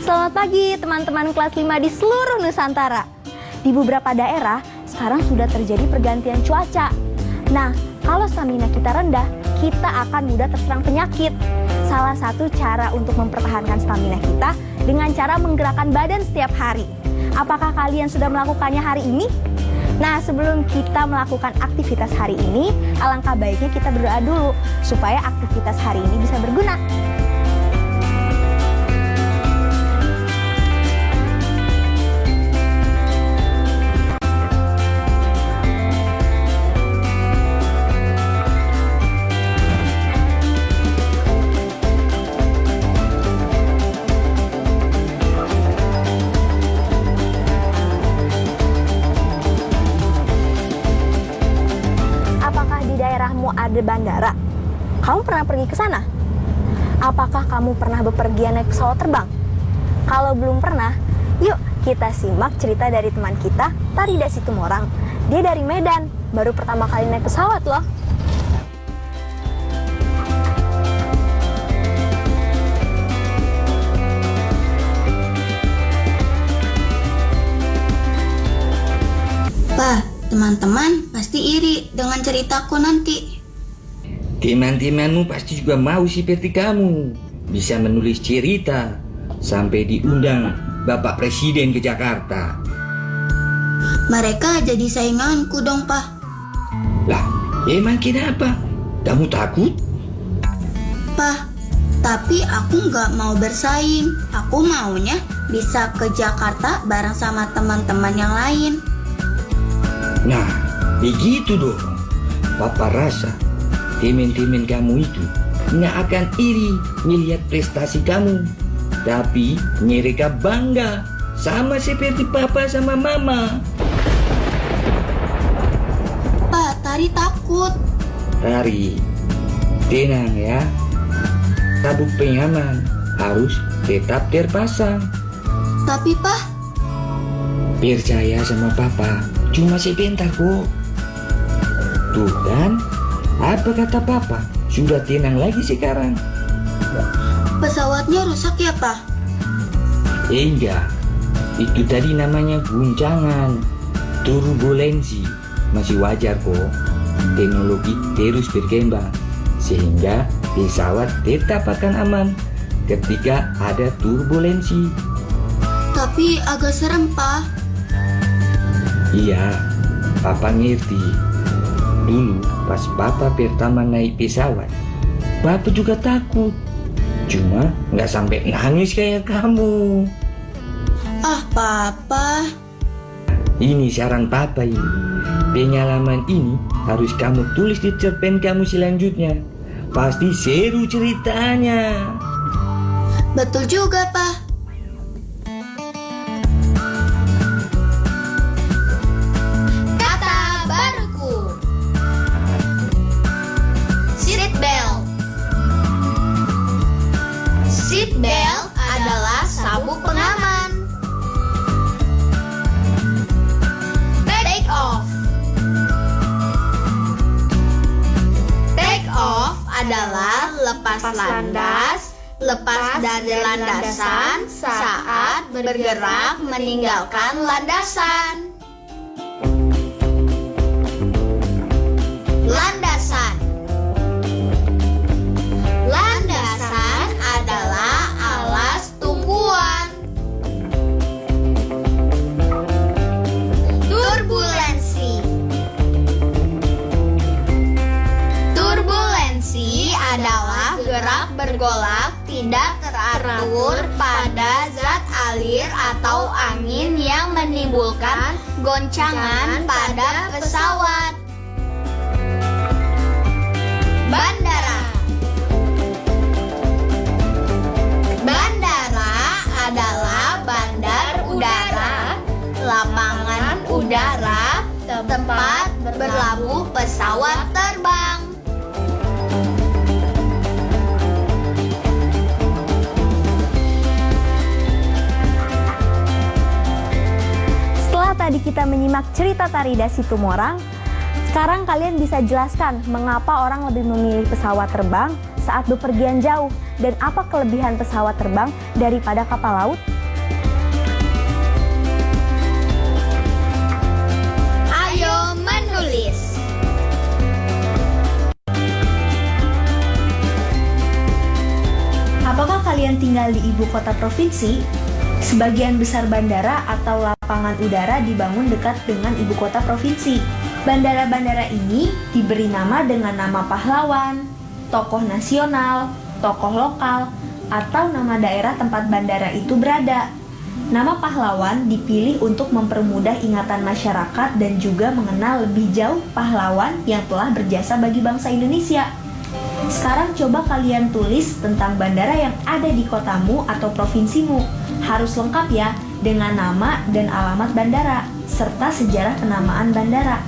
Selamat pagi teman-teman kelas 5 di seluruh Nusantara. Di beberapa daerah sekarang sudah terjadi pergantian cuaca. Nah, kalau stamina kita rendah, kita akan mudah terserang penyakit. Salah satu cara untuk mempertahankan stamina kita dengan cara menggerakkan badan setiap hari. Apakah kalian sudah melakukannya hari ini? Nah, sebelum kita melakukan aktivitas hari ini, alangkah baiknya kita berdoa dulu supaya aktivitas hari ini bisa berguna. Ada bandara. Kamu pernah pergi ke sana? Apakah kamu pernah bepergian naik pesawat terbang? Kalau belum pernah, yuk kita simak cerita dari teman kita, Tarida Situmorang. Dia dari Medan, baru pertama kali naik pesawat loh. Pak, teman-teman pasti iri dengan ceritaku nanti. Teman-temanmu pasti juga mau seperti kamu, bisa menulis cerita sampai diundang Bapak Presiden ke Jakarta. Mereka jadi sainganku dong, Pak. Lah, emang kenapa? Kamu takut? Pak, tapi aku nggak mau bersaing. Aku maunya bisa ke Jakarta bareng sama teman-teman yang lain. Nah, begitu dong. Papa rasa teman-teman kamu itu nggak akan iri melihat prestasi kamu, tapi mereka bangga sama seperti papa sama mama. Pak, Tari takut. Tari, tenang ya. Sabuk pengaman harus tetap terpasang. Tapi Pak, Percaya sama papa, cuma sebentar kok. Tuh kan, apa kata papa? Sudah tenang lagi sekarang. pesawatnya rusak ya, Pak? Enggak, itu tadi namanya guncangan, turbulensi. Masih wajar kok. Teknologi terus berkembang, sehingga pesawat tetap akan aman ketika ada turbulensi. Tapi agak serem, Pak. Iya, papa ngerti. Dulu pas papa pertama naik pesawat, papa juga takut. Cuma nggak sampai nangis kayak kamu. Ah, Papa. Ini saran papa ini. Pengalaman ini harus kamu tulis di cerpen kamu selanjutnya. Pasti seru ceritanya. Betul juga, Pak. Kata baruku. Seat belt. Seat belt adalah sabuk pengaman. Take off. Take off adalah lepas landas, lepas dari landasan saat bergerak meninggalkan landasan. Landasan. Landasan adalah bergolak tidak teratur pada zat alir atau angin yang menimbulkan goncangan pada pesawat. Bandara. Bandara adalah bandar udara, lapangan udara, tempat berlabuh pesawat terbang. Setelah tadi kita menyimak cerita tari Dasi Tumorang, sekarang kalian bisa jelaskan mengapa orang lebih memilih pesawat terbang saat bepergian jauh dan apa kelebihan pesawat terbang daripada kapal laut? Ayo menulis. Apakah kalian tinggal di ibu kota provinsi? Sebagian besar bandara atau lapangan udara dibangun dekat dengan ibu kota provinsi. Bandara-bandara ini diberi nama dengan nama pahlawan, tokoh nasional, tokoh lokal, atau nama daerah tempat bandara itu berada. Nama pahlawan dipilih untuk mempermudah ingatan masyarakat dan juga mengenal lebih jauh pahlawan yang telah berjasa bagi bangsa Indonesia. Sekarang coba kalian tulis tentang bandara yang ada di kotamu atau provinsimu. Harus lengkap ya, dengan nama dan alamat bandara, serta sejarah penamaan bandara.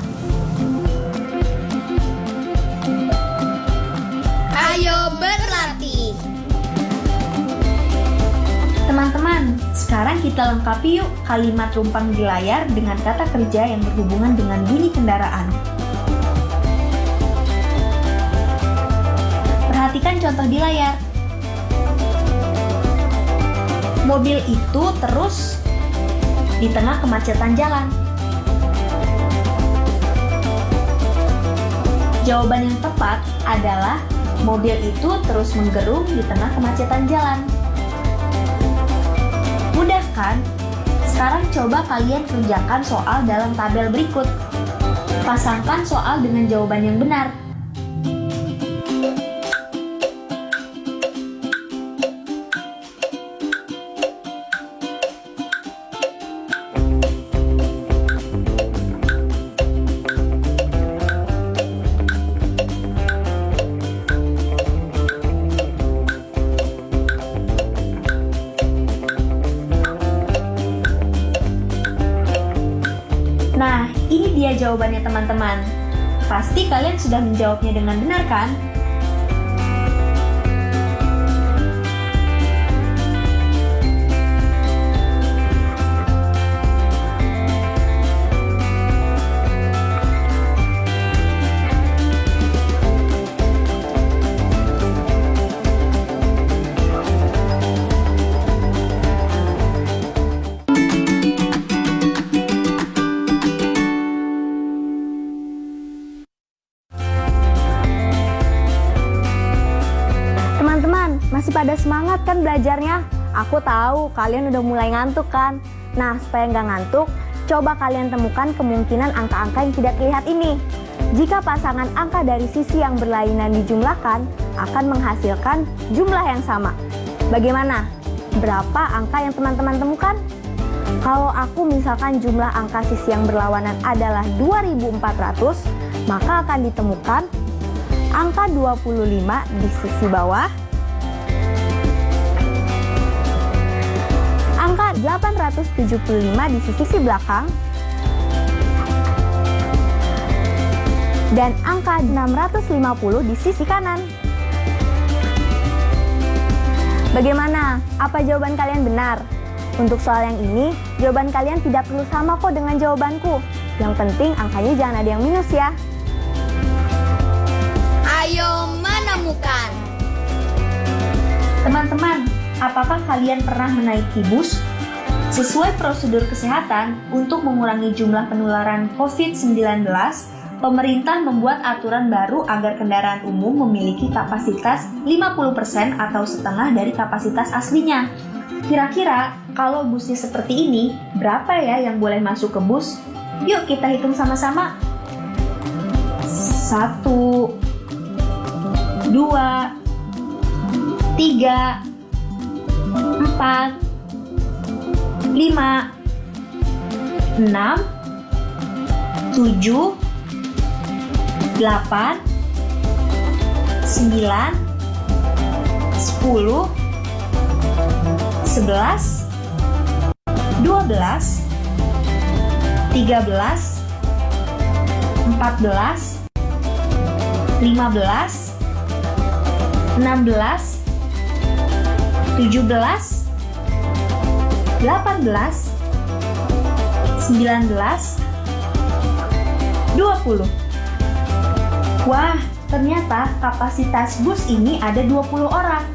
Ayo berlatih. Teman-teman, sekarang kita lengkapi yuk kalimat rumpang di layar dengan kata kerja yang berhubungan dengan bunyi kendaraan. Perhatikan contoh di layar. Mobil itu terus di tengah kemacetan jalan. Jawaban yang tepat adalah mobil itu terus menggerung di tengah kemacetan jalan. Mudah kan? Sekarang coba kalian kerjakan soal dalam tabel berikut. Pasangkan soal dengan jawaban yang benar. Nah, ini dia jawabannya teman-teman. Pasti kalian sudah menjawabnya dengan benar kan? Masih pada semangat kan belajarnya? Aku tahu kalian udah mulai ngantuk kan? Nah, supaya nggak ngantuk, coba kalian temukan kemungkinan angka-angka yang tidak terlihat ini. Jika pasangan angka dari sisi yang berlainan dijumlahkan, akan menghasilkan jumlah yang sama. Bagaimana? Berapa angka yang teman-teman temukan? Kalau aku misalkan jumlah angka sisi yang berlawanan adalah 2400, maka akan ditemukan angka 25 di sisi bawah, angka 875 di sisi belakang, dan angka 650 di sisi kanan. Bagaimana? Apa jawaban kalian benar? Untuk soal yang ini, jawaban kalian tidak perlu sama kok dengan jawabanku. Yang penting angkanya jangan ada yang minus ya. Ayo menemukan. Teman-teman, apakah kalian pernah menaiki bus? Sesuai prosedur kesehatan, untuk mengurangi jumlah penularan COVID-19, pemerintah membuat aturan baru agar kendaraan umum memiliki kapasitas 50% atau setengah dari kapasitas aslinya. Kira-kira, kalau busnya seperti ini, berapa ya yang boleh masuk ke bus? Yuk kita hitung sama-sama. 1, 2, 3, 4, 5, 6, 7, 8, 9, 10, 11, 12, 13, 14, 15, 16, 17, 18, 19, 20. Wah, ternyata kapasitas bus ini ada 20 orang.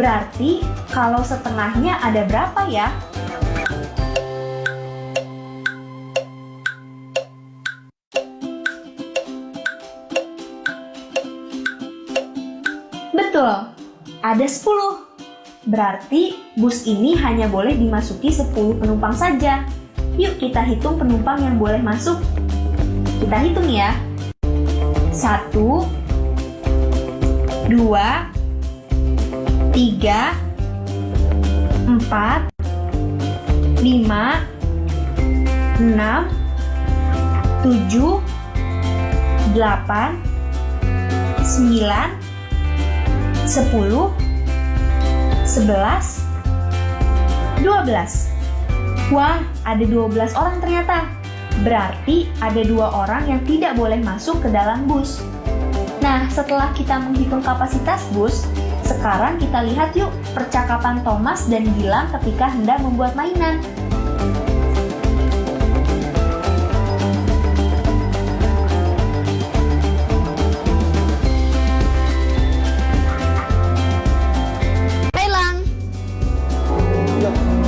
Berarti kalau setengahnya ada berapa ya? Betul, ada 10. Berarti bus ini hanya boleh dimasuki 10 penumpang saja. Yuk kita hitung penumpang yang boleh masuk. Kita hitung ya. 1, 2, 3, 4, 5, 6, 7, 8, 9, 10, 11, 12. Wah, ada 12 orang ternyata. Berarti ada 2 orang yang tidak boleh masuk ke dalam bus. Nah, setelah kita menghitung kapasitas bus, sekarang kita lihat yuk percakapan Thomas dan Gilang ketika hendak membuat mainan.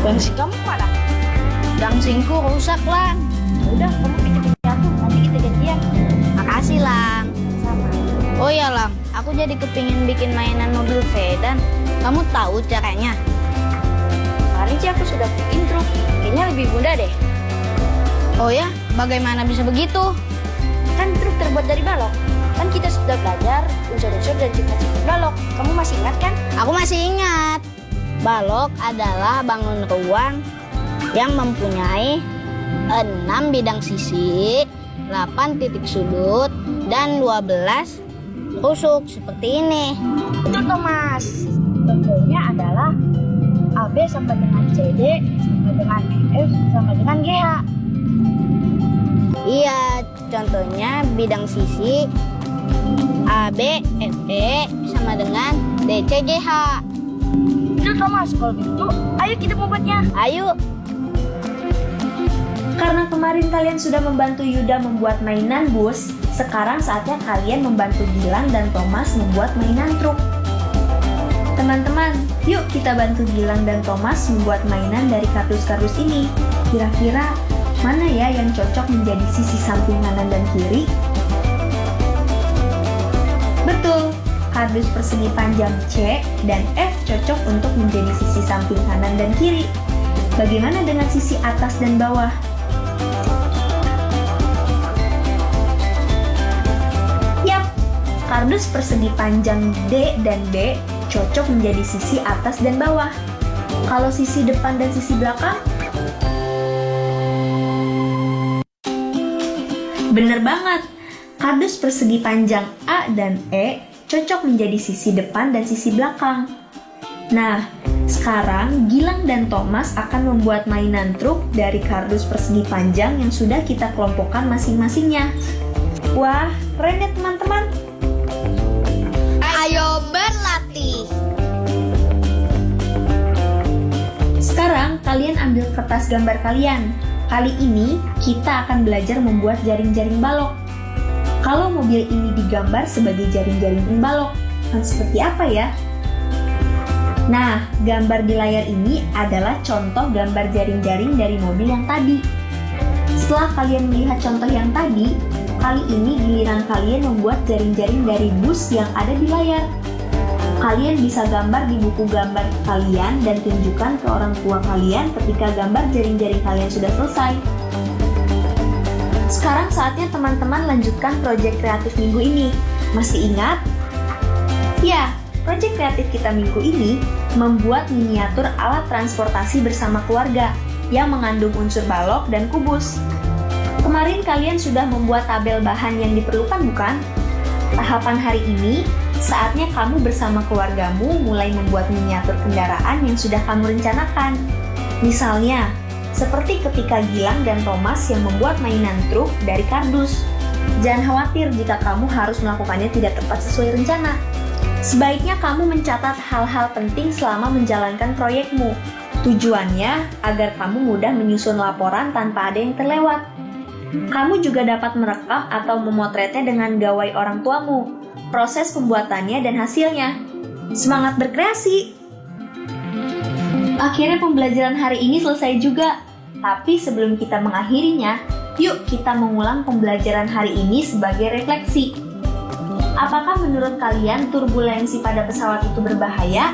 Gengsi kamu mana? Gangsingku rusak, Lang. Udah, kamu pinjam aku, nanti kita gantian. Makasih, Lang. Sama. Oh ya, Lang. Aku jadi kepingin bikin mainan mobil sedan. Kamu tahu caranya? Kemarin sih aku sudah bikin truk, kayaknya lebih mudah deh. Oh ya, bagaimana bisa begitu? Kan truk terbuat dari balok. Kan kita sudah belajar unsur-unsur dan sifat-sifat balok. Kamu masih ingat kan? Aku masih ingat. Balok adalah bangun ruang yang mempunyai 6 bidang sisi, 8 titik sudut, dan 12 rusuk seperti ini. Betul, Thomas. Contohnya adalah AB sama dengan CD, sama dengan EF, sama dengan GH. Iya, contohnya bidang sisi AB, FE sama dengan DC, GH. Betul, Thomas. Kalau begitu, ayo kita membuatnya. Ayo. Karena kemarin kalian sudah membantu Yuda membuat mainan bus, sekarang saatnya kalian membantu Gilang dan Thomas membuat mainan truk. Teman-teman, yuk kita bantu Gilang dan Thomas membuat mainan dari kardus-kardus ini. Kira-kira mana ya yang cocok menjadi sisi samping kanan dan kiri? Betul, kardus persegi panjang C dan F cocok untuk menjadi sisi samping kanan dan kiri. Bagaimana dengan sisi atas dan bawah? Yap, kardus persegi panjang D dan B cocok menjadi sisi atas dan bawah. Kalau sisi depan dan sisi belakang? Bener banget, kardus persegi panjang A dan E cocok menjadi sisi depan dan sisi belakang. Nah, sekarang Gilang dan Thomas akan membuat mainan truk dari kardus persegi panjang yang sudah kita kelompokkan masing-masingnya. Wah, keren ya teman-teman. Ayo berlatih. Sekarang kalian ambil kertas gambar kalian. Kali ini kita akan belajar membuat jaring-jaring balok. Kalau mobil ini digambar sebagai jaring-jaring balok, akan seperti apa ya? Nah, gambar di layar ini adalah contoh gambar jaring-jaring dari mobil yang tadi. Setelah kalian melihat contoh yang tadi, kali ini giliran kalian membuat jaring-jaring dari bus yang ada di layar. Kalian bisa gambar di buku gambar kalian dan tunjukkan ke orang tua kalian ketika gambar jaring-jaring kalian sudah selesai. Sekarang saatnya teman-teman lanjutkan proyek kreatif minggu ini. Masih ingat? Ya, Proyek kreatif kita minggu ini membuat miniatur alat transportasi bersama keluarga yang mengandung unsur balok dan kubus. Kemarin kalian sudah membuat tabel bahan yang diperlukan, bukan? Tahapan hari ini, saatnya kamu bersama keluargamu mulai membuat miniatur kendaraan yang sudah kamu rencanakan. Misalnya, seperti ketika Gilang dan Thomas yang membuat mainan truk dari kardus. Jangan khawatir jika kamu harus melakukannya tidak tepat sesuai rencana. Sebaiknya kamu mencatat hal-hal penting selama menjalankan proyekmu. Tujuannya agar kamu mudah menyusun laporan tanpa ada yang terlewat. Kamu juga dapat merekam atau memotretnya dengan gawai orang tuamu, proses pembuatannya dan hasilnya. Semangat berkreasi! Akhirnya pembelajaran hari ini selesai juga. Tapi sebelum kita mengakhirinya, yuk kita mengulang pembelajaran hari ini sebagai refleksi. Apakah menurut kalian turbulensi pada pesawat itu berbahaya?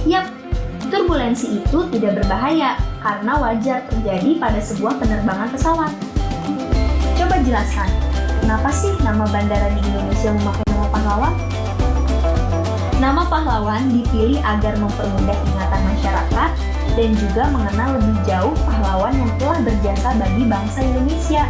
Yap, turbulensi itu tidak berbahaya karena wajar terjadi pada sebuah penerbangan pesawat. Coba jelaskan, kenapa sih nama bandara di Indonesia memakai nama pahlawan? Nama pahlawan dipilih agar mempermudah ingatan masyarakat dan juga mengenal lebih jauh pahlawan yang telah berjasa bagi bangsa Indonesia.